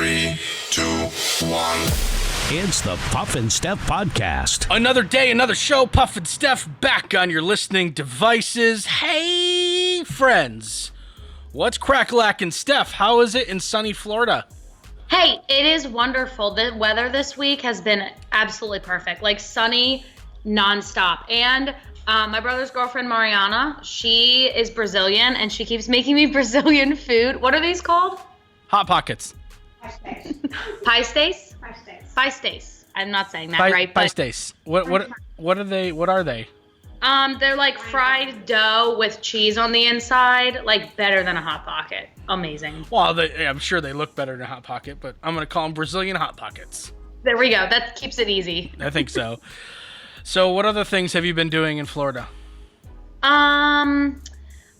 3, 2, 1. It's the Puff and Steph podcast. Another day, another show. Puff and Steph back on your listening devices. Hey, friends. What's crack-lackin', Steph? How is it in sunny Florida? Hey, it is wonderful. The weather this week has been absolutely perfect. Like sunny nonstop. And my brother's girlfriend, Mariana, she is Brazilian, and she keeps making me Brazilian food. What are these called? Hot Pockets. Pastéis? Pastéis. I'm not saying that right. Pastéis. What are they? What are they? They're like fried dough with cheese on the inside, like better than a Hot Pocket. Amazing. Well, I'm sure they look better than a Hot Pocket, but I'm going to call them Brazilian Hot Pockets. There we go. That keeps it easy. I think so. So what other things have you been doing in Florida?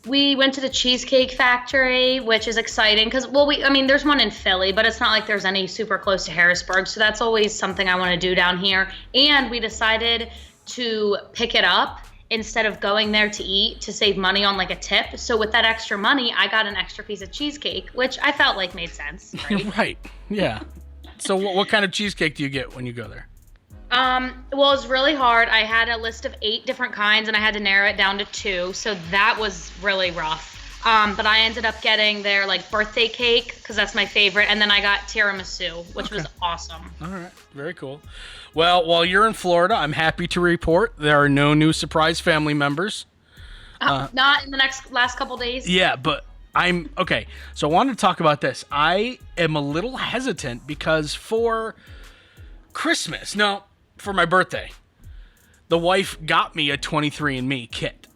We went to the Cheesecake Factory, which is exciting because, there's one in Philly, but it's not like there's any super close to Harrisburg. So that's always something I want to do down here. And we decided to pick it up instead of going there to eat to save money on like a tip. So with that extra money, I got an extra piece of cheesecake, which I felt like made sense. Right? Right. Yeah. So what kind of cheesecake do you get when you go there? Well, it's really hard. I had a list of 8 different kinds and I had to narrow it down to 2. So that was really rough. But I ended up getting their like birthday cake because that's my favorite. And then I got tiramisu, which was awesome. All right. Very cool. Well, while you're in Florida, I'm happy to report there are no new surprise family members. Not in the last couple days. Yeah, but okay. So I wanted to talk about this. I am a little hesitant because for Christmas, for my birthday, the wife got me a 23andMe kit.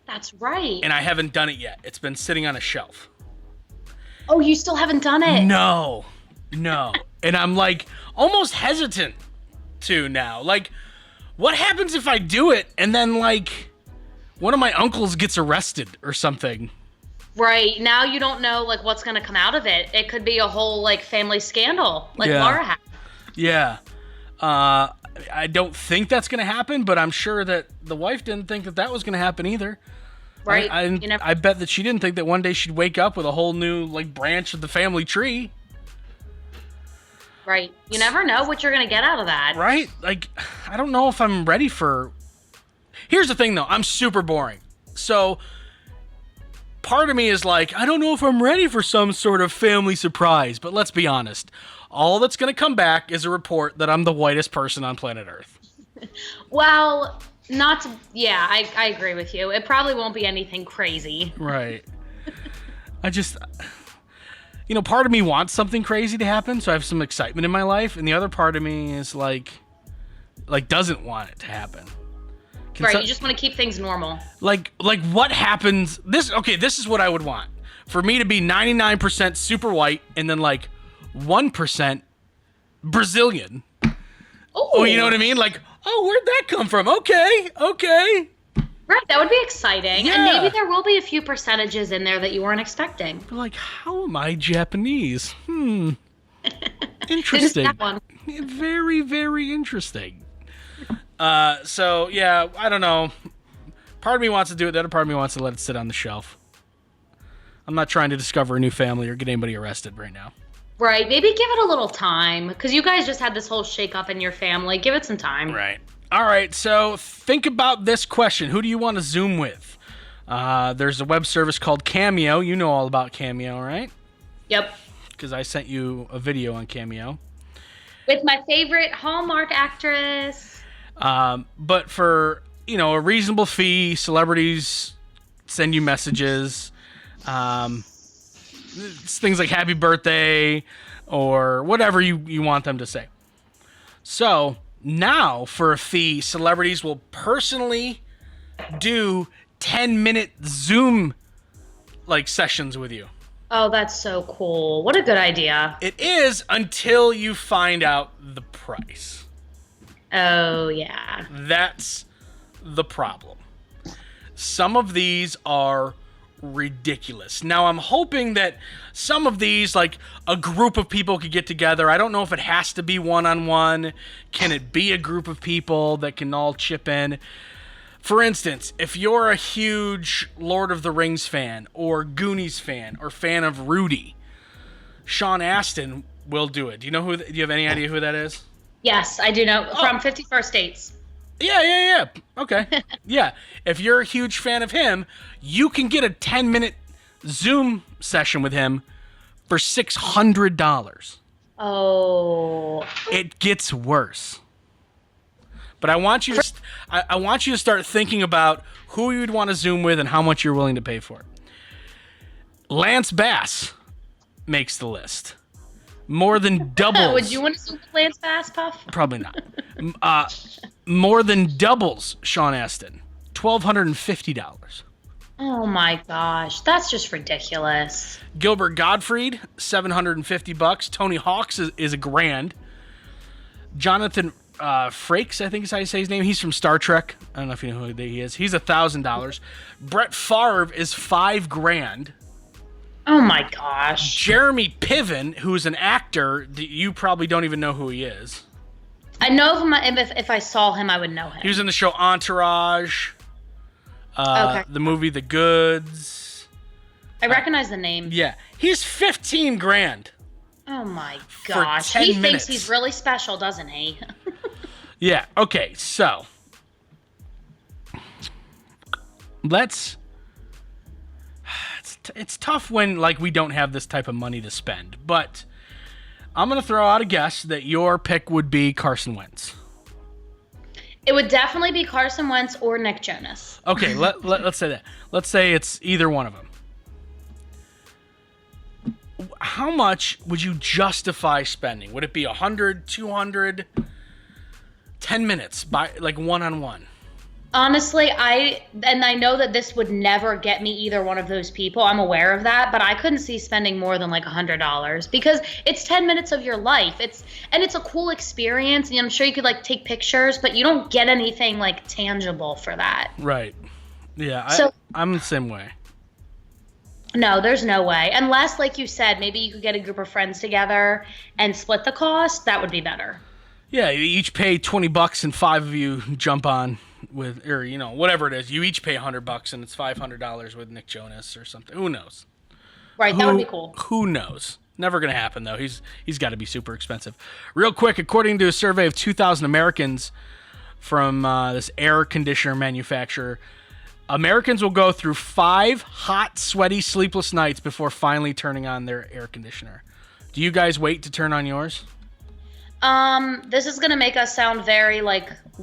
That's right. And I haven't done it yet. It's been sitting on a shelf. Oh, you still haven't done it? No. And I'm like almost hesitant to now. Like, what happens if I do it and then like one of my uncles gets arrested or something? Right. Now you don't know like what's going to come out of it. It could be a whole like family scandal like Laura had. Yeah. I don't think that's going to happen, but I'm sure that the wife didn't think that was going to happen either. Right. I bet that she didn't think that one day she'd wake up with a whole new like branch of the family tree. Right. You never know what you're going to get out of that. Right? Like, I don't know if I'm ready for... Here's the thing, though. I'm super boring. So, part of me is like, I don't know if I'm ready for some sort of family surprise. But let's be honest. All that's going to come back is a report that I'm the whitest person on planet Earth. Well, I agree with you. It probably won't be anything crazy. Right. Part of me wants something crazy to happen, so I have some excitement in my life, and the other part of me is like doesn't want it to happen. You just want to keep things normal. Like what happens? This is what I would want. For me to be 99% super white and then like 1% Brazilian. Oh, you know what I mean? Like, where'd that come from? Okay. Right, that would be exciting. Yeah. And maybe there will be a few percentages in there that you weren't expecting. But like, how am I Japanese? Interesting. That one. Very, very interesting. So, yeah, I don't know. Part of me wants to do it. The other part of me wants to let it sit on the shelf. I'm not trying to discover a new family or get anybody arrested right now. Right, maybe give it a little time. Because you guys just had this whole shake-up in your family. Give it some time. Right. All right, so think about this question. Who do you want to Zoom with? There's a web service called Cameo. You know all about Cameo, right? Yep. Because I sent you a video on Cameo. With my favorite Hallmark actress. But for, a reasonable fee, celebrities send you messages. It's things like happy birthday or whatever you want them to say. So... Now, for a fee, celebrities will personally do 10-minute Zoom sessions with you. Oh, that's so cool. What a good idea. It is until you find out the price. Oh, yeah. That's the problem. Some of these are ridiculous. Now, I'm hoping that some of these, like a group of people could get together. I don't know if it has to be one-on-one. Can it be a group of people that can all chip in? For instance, if you're a huge Lord of the Rings fan or Goonies fan or fan of Rudy, Sean Astin will do it. Do you have any idea who that is? Yes, I do know. From 51st Dates. Yeah. Okay. Yeah. If you're a huge fan of him, you can get a 10-minute Zoom session with him for $600. Oh. It gets worse. But I want you to start thinking about who you'd want to Zoom with and how much you're willing to pay for it. Lance Bass makes the list. More than doubles. Would you want to Zoom with Lance Bass, Puff? Probably not. More than doubles Sean Astin. $1,250. Oh my gosh, that's just ridiculous. Gilbert Gottfried, $750. Tony Hawk's is $1,000. Jonathan Frakes, I think is how you say his name. He's from Star Trek. I don't know if you know who he is. He's $1,000. Brett Favre is $5,000. Oh my gosh. Jeremy Piven, who's an actor, you probably don't even know who he is. I know him. If I saw him, I would know him. He was in the show Entourage. Okay. The movie The Goods. I recognize the name. Yeah. He's $15,000. Oh my gosh. 10 He minutes. thinks he's really special, doesn't he? Yeah. Okay. So it's tough when we don't have this type of money to spend, but I'm gonna throw out a guess that your pick would be Carson Wentz. It would definitely be Carson Wentz or Nick Jonas. Okay, let's say that. Let's say it's either one of them. How much would you justify spending? Would it be 100, 200, 10 minutes by one-on-one? Honestly, I know that this would never get me either one of those people. I'm aware of that, but I couldn't see spending more than $100 because it's 10 minutes of your life. It's a cool experience, and I'm sure you could take pictures, but you don't get anything tangible for that. Right. Yeah. So I'm the same way. no, there's no way. Unless, like you said, maybe you could get a group of friends together and split the cost. That would be better. Yeah, you each pay $20 and 5 of you jump on with, or whatever it is. You each pay $100 and it's $500 with Nick Jonas or something. Who knows? Right, that would be cool. Who knows? Never gonna happen though. He's got to be super expensive. Real quick, according to a survey of 2,000 Americans from this air conditioner manufacturer, Americans will go through 5 hot, sweaty, sleepless nights before finally turning on their air conditioner. Do you guys wait to turn on yours? This is gonna make us sound very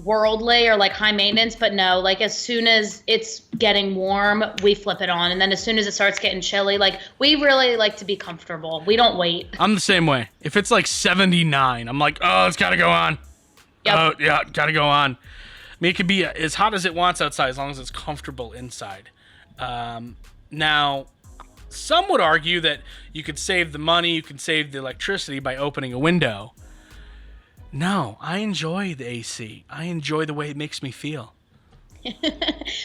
worldly or high maintenance, but no, as soon as it's getting warm, we flip it on, and then as soon as it starts getting chilly, we really like to be comfortable. We don't wait. I'm the same way. If it's 79, I'm oh, it's gotta go on. Yep. Oh yeah, gotta go on. I mean, it could be as hot as it wants outside as long as it's comfortable inside. Now, some would argue that you could save the money, you can save the electricity by opening a window. No, I enjoy the AC. I enjoy the way it makes me feel.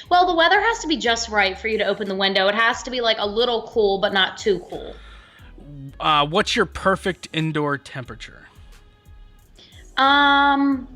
Well, the weather has to be just right for you to open the window. It has to be a little cool, but not too cool. What's your perfect indoor temperature? Probably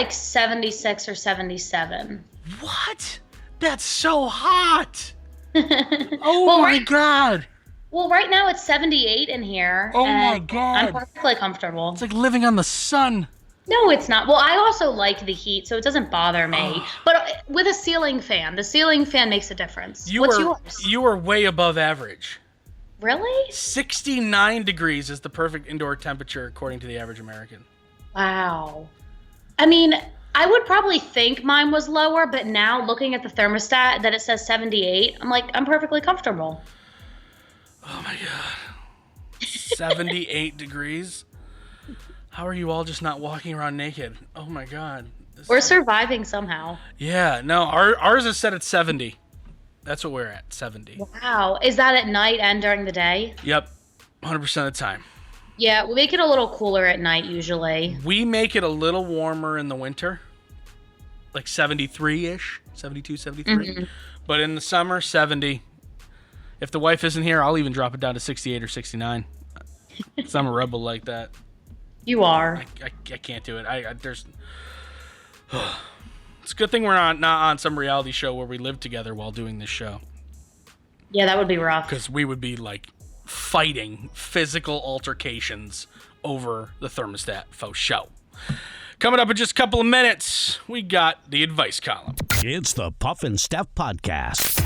76 or 77. What? That's so hot. Oh Well, my God. Well, right now it's 78 in here. Oh my and God. I'm perfectly comfortable. It's like living on the sun. No, it's not. Well, I also like the heat, so it doesn't bother me. But with a ceiling fan, the ceiling fan makes a difference. What's yours? You are way above average. Really? 69 degrees is the perfect indoor temperature according to the average American. Wow. I mean, I would probably think mine was lower, but now looking at the thermostat that it says 78, I'm perfectly comfortable. Oh my God. 78 degrees? How are you all just not walking around naked? Oh my God. We're surviving somehow. Yeah, no, ours is set at 70. That's what we're at, 70. Wow. Is that at night and during the day? Yep, 100% of the time. Yeah, we make it a little cooler at night usually. We make it a little warmer in the winter, 73-ish, 72, 73. Mm-hmm. But in the summer, 70. If the wife isn't here, I'll even drop it down to 68 or 69. Because I'm a rebel like that. You are. I can't do it. There's. It's a good thing we're not on some reality show where we live together while doing this show. Yeah, that would be rough. Because we would be fighting physical altercations over the thermostat faux show. Coming up in just a couple of minutes, we got the advice column. It's the Puff and Steph Podcast.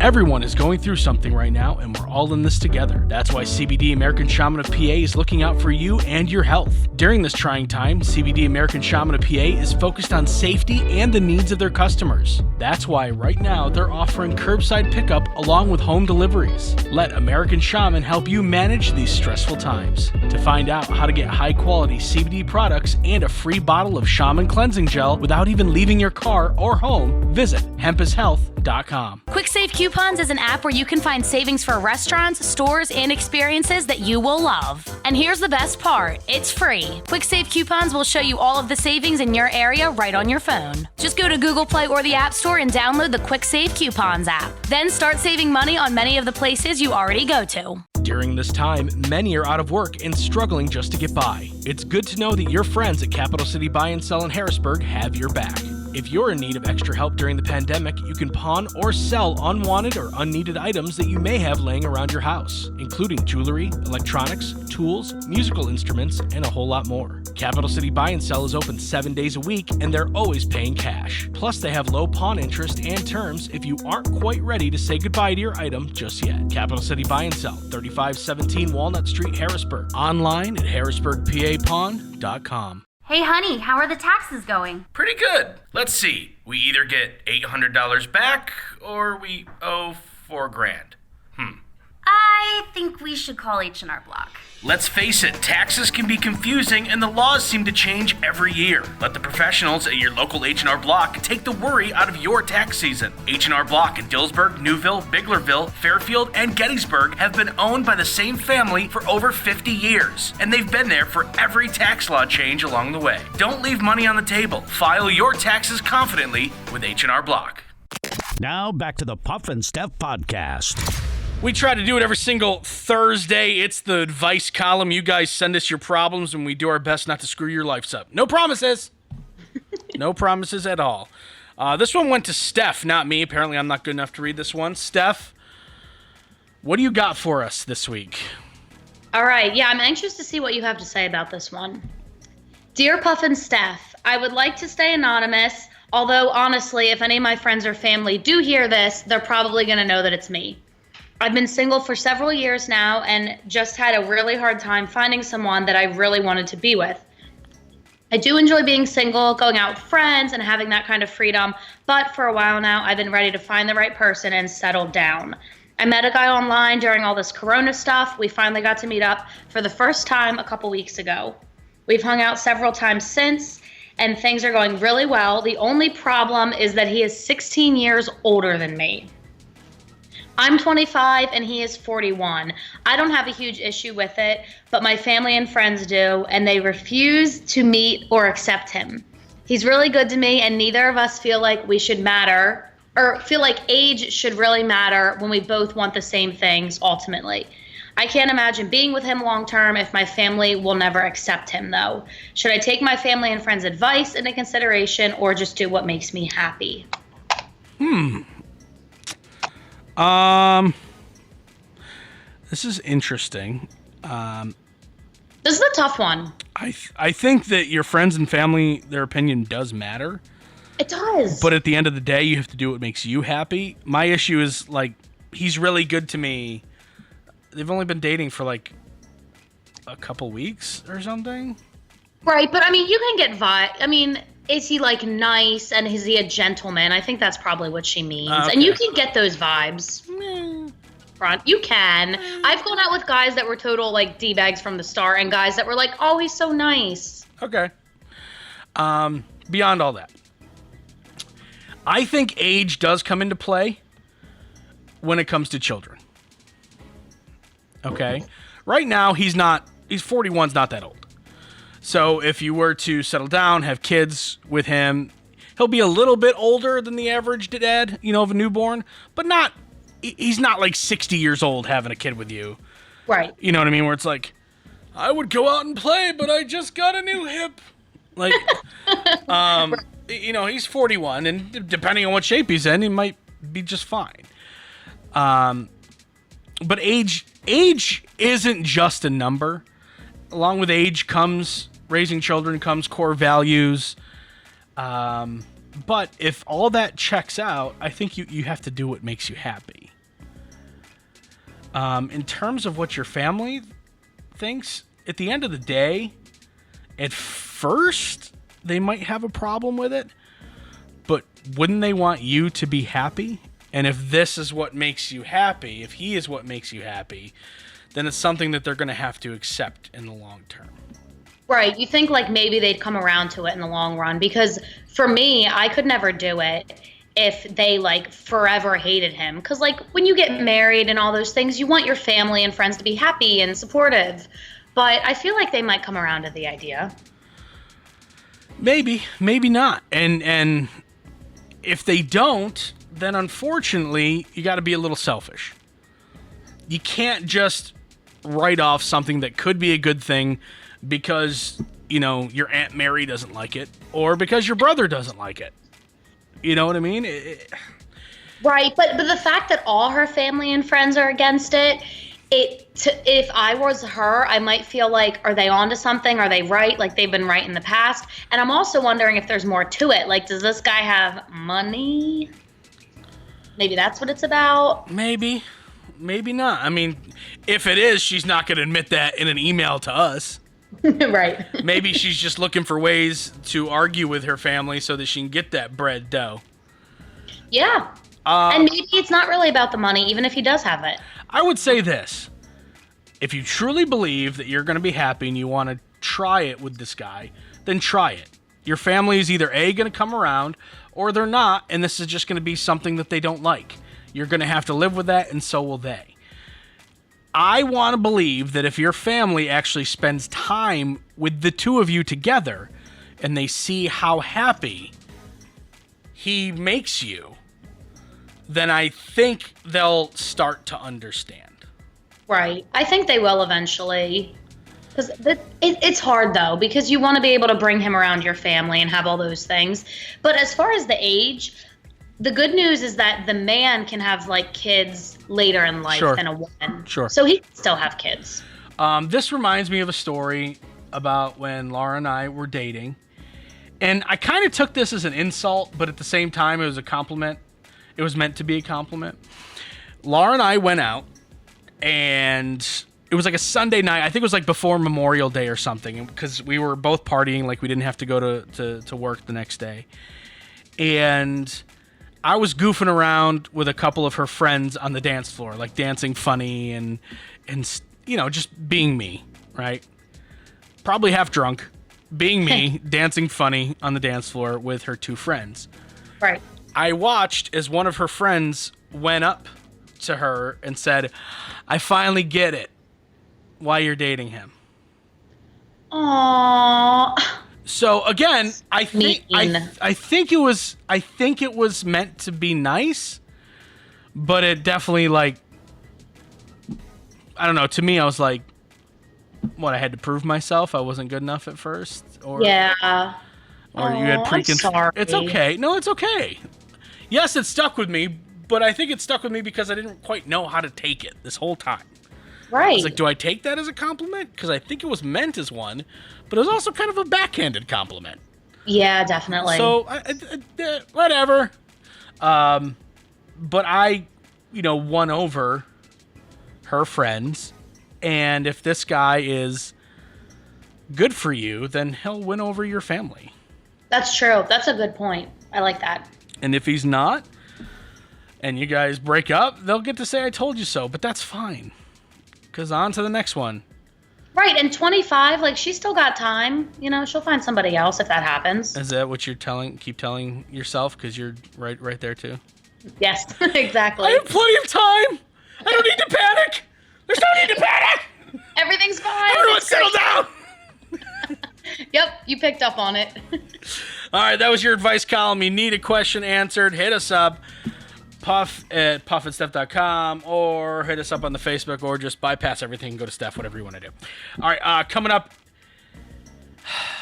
Everyone is going through something right now, and we're all in this together. That's why CBD American Shaman of PA is looking out for you and your health. During this trying time, CBD American Shaman of PA is focused on safety and the needs of their customers. That's why right now they're offering curbside pickup along with home deliveries. Let American Shaman help you manage these stressful times. To find out how to get high-quality CBD products and a free bottle of Shaman cleansing gel without even leaving your car or home, visit hempishealth.com. QuickSave Coupons is an app where you can find savings for restaurants, stores, and experiences that you will love. And here's the best part, it's free. QuickSave Coupons will show you all of the savings in your area right on your phone. Just go to Google Play or the App Store and download the QuickSave Coupons app. Then start saving money on many of the places you already go to. During this time, many are out of work and struggling just to get by. It's good to know that your friends at Capital City Buy and Sell in Harrisburg have your back. If you're in need of extra help during the pandemic, you can pawn or sell unwanted or unneeded items that you may have laying around your house, including jewelry, electronics, tools, musical instruments, and a whole lot more. Capital City Buy and Sell is open 7 days a week, and they're always paying cash. Plus, they have low pawn interest and terms if you aren't quite ready to say goodbye to your item just yet. Capital City Buy and Sell, 3517 Walnut Street, Harrisburg. Online at harrisburgpapawn.com. Hey honey, how are the taxes going? Pretty good. Let's see. We either get $800 back or we owe $4,000. I think we should call H&R Block. Let's face it, taxes can be confusing and the laws seem to change every year. Let the professionals at your local H&R Block take the worry out of your tax season. H&R Block in Dillsburg, Newville, Biglerville, Fairfield, and Gettysburg have been owned by the same family for over 50 years, and they've been there for every tax law change along the way. Don't leave money on the table. File your taxes confidently with H&R Block. Now back to the Puff and Steph Podcast. We try to do it every single Thursday. It's the advice column. You guys send us your problems, and we do our best not to screw your lives up. No promises. No promises at all. This one went to Steph, not me. Apparently, I'm not good enough to read this one. Steph, what do you got for us this week? All right. Yeah, I'm anxious to see what you have to say about this one. Dear Puff and Steph, I would like to stay anonymous, although honestly, if any of my friends or family do hear this, they're probably going to know that it's me. I've been single for several years now and just had a really hard time finding someone that I really wanted to be with. I do enjoy being single, going out with friends, and having that kind of freedom, but for a while now, I've been ready to find the right person and settle down. I met a guy online during all this Corona stuff. We finally got to meet up for the first time a couple weeks ago. We've hung out several times since, and things are going really well. The only problem is that he is 16 years older than me. I'm 25 and he is 41. I don't have a huge issue with it, but my family and friends do, and they refuse to meet or accept him. He's really good to me, and neither of us feel like we should matter, or feel like age should really matter when we both want the same things ultimately. I can't imagine being with him long term if my family will never accept him, though. Should I take my family and friends' advice into consideration or just do what makes me happy? This is interesting. This is a tough one. I think that your friends and family, their opinion does matter. It does. But at the end of the day, you have to do what makes you happy. My issue is, like, he's really good to me. They've only been dating for, like, a couple weeks or something. Right, but, I mean, you can get I mean, is he, like, nice, and is he a gentleman? I think that's probably what she means. Okay. And you can get those vibes. Front. You can. I've gone out with guys that were total, like, D-bags from the start, and guys that were like, oh, he's so nice. Okay. Beyond all that, I think age does come into play when it comes to children. Okay? Right now, he's 41's not that old. So if you were to settle down, have kids with him, he'll be a little bit older than the average dad, of a newborn, but he's not like 60 years old having a kid with you. Right. You know what I mean? Where it's like, I would go out and play, but I just got a new hip. Like, he's 41, and depending on what shape he's in, he might be just fine. But age isn't just a number. Along with age comes raising children, comes core values. But if all that checks out, I think you have to do what makes you happy. In terms of what your family thinks, at the end of the day, at first, they might have a problem with it. But wouldn't they want you to be happy? And if this is what makes you happy, if he is what makes you happy, then it's something that they're going to have to accept in the long term. Right. You think like maybe they'd come around to it in the long run, because for me, I could never do it if they like forever hated him. Because like when you get married and all those things, you want your family and friends to be happy and supportive. But I feel like they might come around to the idea. Maybe not. And if they don't, then unfortunately, you got to be a little selfish. You can't just write off something that could be a good thing because, your Aunt Mary doesn't like it, or because your brother doesn't like it. You know what I mean? Right, but the fact that all her family and friends are against it, if I was her, I might feel like, are they onto something? Are they right? Like they've been right in the past? And I'm also wondering if there's more to it. Like, does this guy have money? Maybe that's what it's about. Maybe not. I mean, if it is, she's not going to admit that in an email to us. Right. Maybe she's just looking for ways to argue with her family so that she can get that bread dough. Yeah. And maybe it's not really about the money, even if he does have it. I would say this. If you truly believe that you're going to be happy and you want to try it with this guy, then try it. Your family is either A, going to come around, or they're not, and this is just going to be something that they don't like. You're going to have to live with that, and so will they. I want to believe that if your family actually spends time with the two of you together, and they see how happy he makes you, then I think they'll start to understand. Right. I think they will eventually. Because it's hard, though, because you want to be able to bring him around your family and have all those things. But as far as the age, the good news is that the man can have, like, kids later in life than a woman. Sure. So he can still have kids. This reminds me of a story about when Laura and I were dating. And I kind of took this as an insult, but at the same time, it was a compliment. It was meant to be a compliment. Laura and I went out, and it was like a Sunday night. I think it was like before Memorial Day or something, because we were both partying, like we didn't have to go to work the next day. And I was goofing around with a couple of her friends on the dance floor, like dancing funny and just being me, right? Probably half drunk, being me, dancing funny on the dance floor with her two friends. Right. I watched as one of her friends went up to her and said, "I finally get it. Why you're dating him." Aww. So again, I think it was meant to be nice, but it definitely, like, I don't know. To me, I was like, what? I had to prove myself. I wasn't good enough at first, or yeah. or you had preconceived. I'm sorry. It's okay. No, it's okay. Yes, it stuck with me, but I think it stuck with me because I didn't quite know how to take it this whole time. Right. I was like, do I take that as a compliment? Because I think it was meant as one, but it was also kind of a backhanded compliment. Yeah, definitely. So, whatever. But I, won over her friends, and if this guy is good for you, then he'll win over your family. That's true. That's a good point. I like that. And if he's not, and you guys break up, they'll get to say, "I told you so," but that's fine. Because on to the next one. Right, and 25, like, she's still got time. She'll find somebody else if that happens. Is that what you're keep telling yourself? Because you're right there, too? Yes, exactly. I have plenty of time. I don't need to panic. There's no need to panic. Everything's fine. Everyone settle down. Yep, you picked up on it. All right, that was your advice column. You need a question answered, hit us up. Puff at puffandsteph.com, or hit us up on the Facebook, or just bypass everything and go to Steph, whatever you want to do. All right, coming up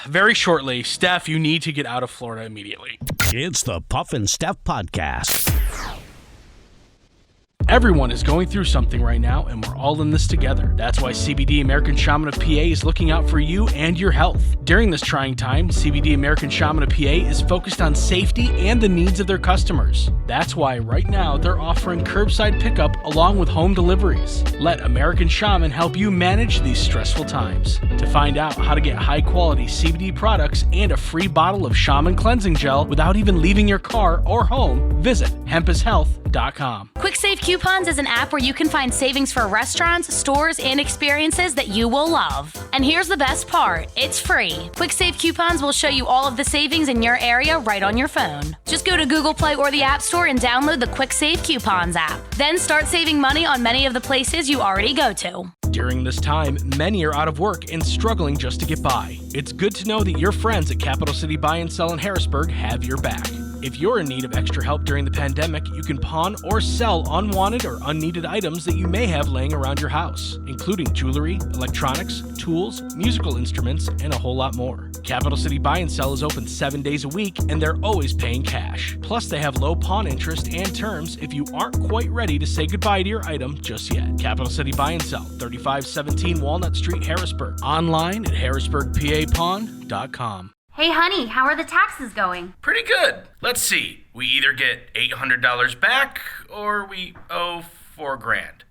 very shortly, Steph, you need to get out of Florida immediately. It's the Puff and Steph Podcast. Everyone is going through something right now, and we're all in this together. That's why CBD American Shaman of PA is looking out for you and your health. During this trying time, CBD American Shaman of PA is focused on safety and the needs of their customers. That's why right now they're offering curbside pickup along with home deliveries. Let American Shaman help you manage these stressful times. To find out how to get high-quality CBD products and a free bottle of Shaman cleansing gel without even leaving your car or home, visit hempishealth.com. QuickSave Coupons is an app where you can find savings for restaurants, stores, and experiences that you will love. And here's the best part, it's free. QuickSave Coupons will show you all of the savings in your area right on your phone. Just go to Google Play or the App Store and download the QuickSave Coupons app. Then start saving money on many of the places you already go to. During this time, many are out of work and struggling just to get by. It's good to know that your friends at Capital City Buy and Sell in Harrisburg have your back. If you're in need of extra help during the pandemic, you can pawn or sell unwanted or unneeded items that you may have laying around your house, including jewelry, electronics, tools, musical instruments, and a whole lot more. Capital City Buy and Sell is open 7 days a week, and they're always paying cash. Plus, they have low pawn interest and terms if you aren't quite ready to say goodbye to your item just yet. Capital City Buy and Sell, 3517 Walnut Street, Harrisburg. Online at harrisburgpapawn.com. Hey, honey, how are the taxes going? Pretty good. Let's see. We either get $800 back or we owe $4,000.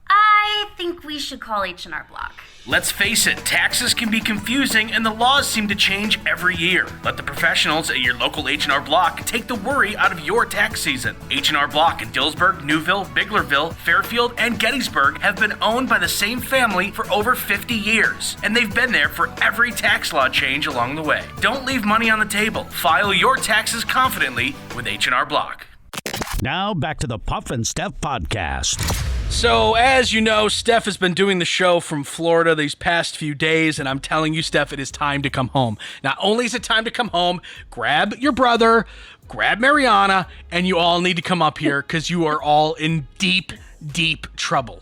I think we should call H&R Block. Let's face it, taxes can be confusing and the laws seem to change every year. Let the professionals at your local H&R Block take the worry out of your tax season. H&R Block in Dillsburg, Newville, Biglerville, Fairfield, and Gettysburg have been owned by the same family for over 50 years, and they've been there for every tax law change along the way. Don't leave money on the table. File your taxes confidently with H&R Block. Now back to the Puff and Steph podcast. So, as you know, Steph has been doing the show from Florida these past few days, and I'm telling you, Steph, it is time to come home. Not only is it time to come home, grab your brother, grab Mariana, and you all need to come up here because you are all in deep, deep trouble.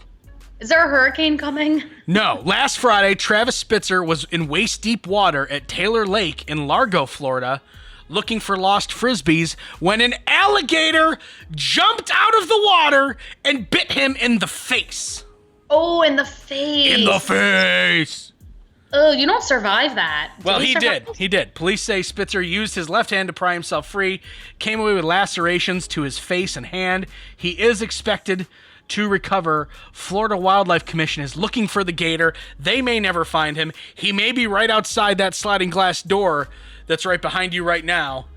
Is there a hurricane coming? No. Last Friday, Travis Spitzer was in waist-deep water at Taylor Lake in Largo, Florida, looking for lost Frisbees when an alligator jumped out of the water and bit him in the face. Oh, in the face. In the face. Oh, you don't survive that. Well, he did. He did. Police say Spitzer used his left hand to pry himself free, came away with lacerations to his face and hand. He is expected to recover. Florida Wildlife Commission is looking for the gator. They may never find him. He may be right outside that sliding glass door that's right behind you right now.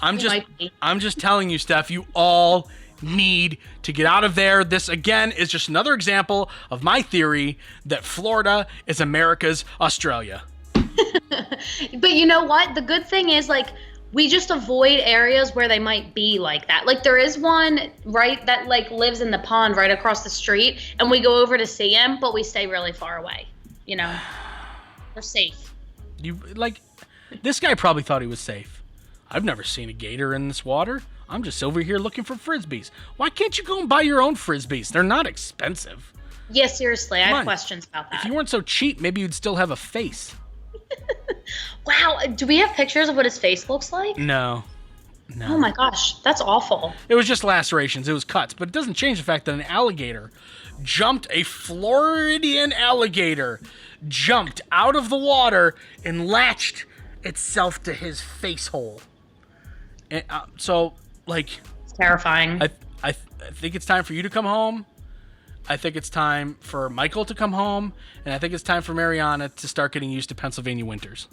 I'm just telling you, Steph, you all need to get out of there. This, again, is just another example of my theory that Florida is America's Australia. But you know what? The good thing is, like, we just avoid areas where they might be like that. Like, there is one, right, that, like, lives in the pond right across the street, and we go over to see him, but we stay really far away. You know? We're safe. This guy probably thought he was safe. I've never seen a gator in this water. I'm just over here looking for Frisbees. Why can't you go and buy your own Frisbees? They're not expensive. Yeah, seriously, I have questions about that. If you weren't so cheap, maybe you'd still have a face. Wow, do we have pictures of what his face looks like? No. Oh my gosh, that's awful. It was just lacerations. It was cuts. But it doesn't change the fact that a Floridian alligator jumped out of the water and latched itself to his face hole. And It's terrifying. I think it's time for you to come home. I think it's time for Michael to come home, and I think it's time for Mariana to start getting used to Pennsylvania winters.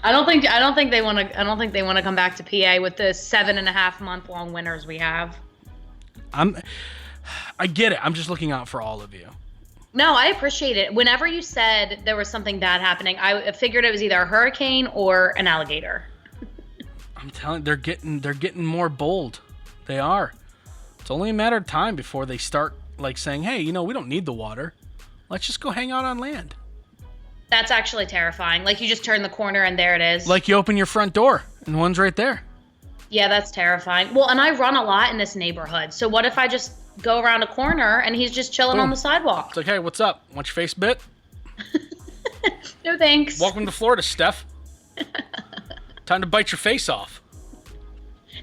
I don't think they want to come back to PA with the 7.5 month long winters we have. I get it. I'm just looking out for all of you. No, I appreciate it. Whenever you said there was something bad happening, I figured it was either a hurricane or an alligator. I'm telling you, they're getting more bold. They are. It's only a matter of time before they start saying, "Hey, we don't need the water. Let's just go hang out on land." That's actually terrifying. Like, you just turn the corner and there it is. Like, you open your front door and one's right there. Yeah, that's terrifying. Well, and I run a lot in this neighborhood. So what if I just go around a corner and he's just chilling on the sidewalk? It's like, "Hey, what's up? Want your face bit?" No thanks. Welcome to Florida, Steph. Time to bite your face off.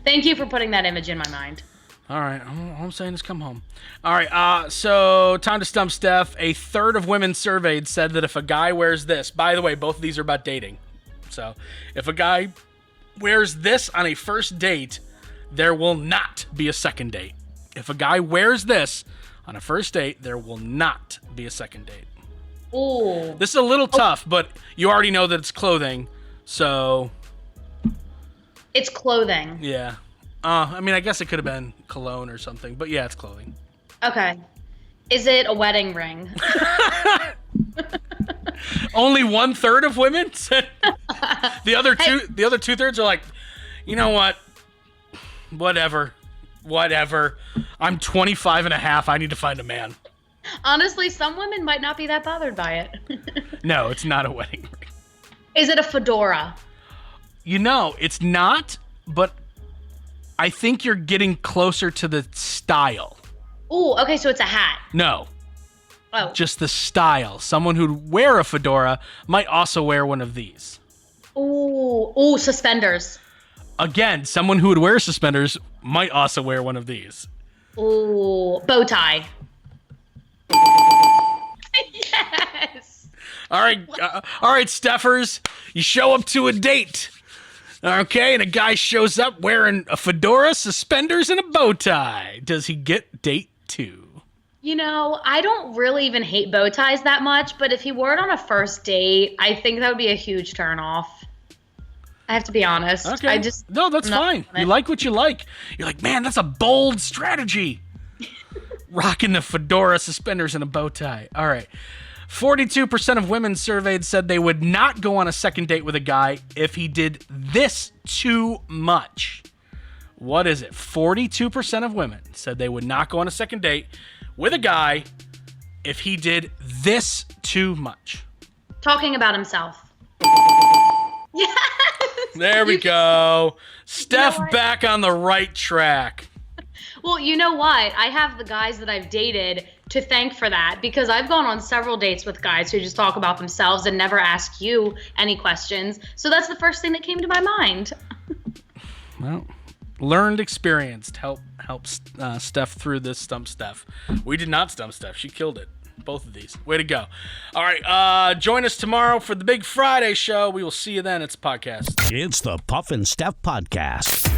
Thank you for putting that image in my mind. All right, all I'm saying is come home. All right, so time to stump Steph. A third of women surveyed said that if a guy wears this, by the way, both of these are about dating. So if a guy wears this on a first date, there will not be a second date. If a guy wears this on a first date, there will not be a second date. Ooh. This is a little tough, but you already know that it's clothing, so... It's clothing. Yeah. I mean, I guess it could have been cologne or something, but yeah, it's clothing. Okay. Is it a wedding ring? Only 1/3 of women said. The other two-thirds are like, you know what? Whatever. I'm 25 and a half. I need to find a man. Honestly, some women might not be that bothered by it. No, it's not a wedding ring. Is it a fedora? You know, it's not, but I think you're getting closer to the style. Ooh, okay, so it's a hat. No. Oh. Just the style. Someone who'd wear a fedora might also wear one of these. Ooh, suspenders. Again, someone who would wear suspenders might also wear one of these. Ooh, bow tie. Yes. All right, Steffers, you show up to a date. Okay, and a guy shows up wearing a fedora, suspenders, and a bow tie. Does he get date 2? You know, I don't really even hate bow ties that much, but if he wore it on a first date, I think that would be a huge turnoff. I have to be honest. Okay. No, that's fine. You like what you like. You're like, man, that's a bold strategy. Rocking the fedora, suspenders, and a bow tie. All right. 42% of women surveyed said they would not go on a second date with a guy if he did this too much. What is it? 42% of women said they would not go on a second date with a guy if he did this too much. Talking about himself. Yes. There we go. Steph back on the right track. Well, you know what? I have the guys that I've dated to thank for that, because I've gone on several dates with guys who just talk about themselves and never ask you any questions. So that's the first thing that came to my mind. Well, learned experience helps Steph through this stump Steph. We did not stump Steph. She killed it. Both of these. Way to go. All right. Join us tomorrow for the Big Friday show. We will see you then. It's a podcast. It's the Puff and Steph Podcast.